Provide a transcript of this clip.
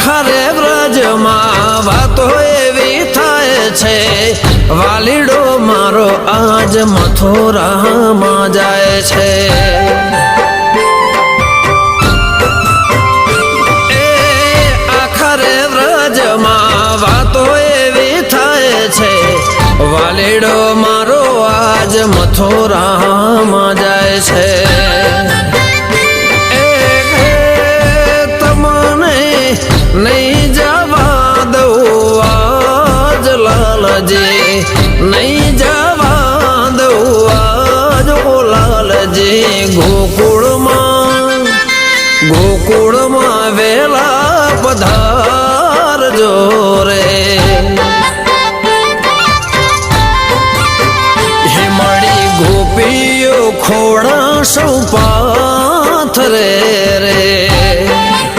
આખરે વ્રજમાં વાતો એવી થાય છે, વાલીડો મારો આજ મથુરામાં જાય છે। એ આખરે વ્રજમાં વાતો એવી થાય છે, વાલીડો મારો આજ મથુરામાં જાય છે। नहीं जवा दऊ आज लालजी, नहीं जवा दऊ आज लालजी। गोकुल में वेला पधार जोरे, हिमड़ी गोपीओ खोड़ा सौ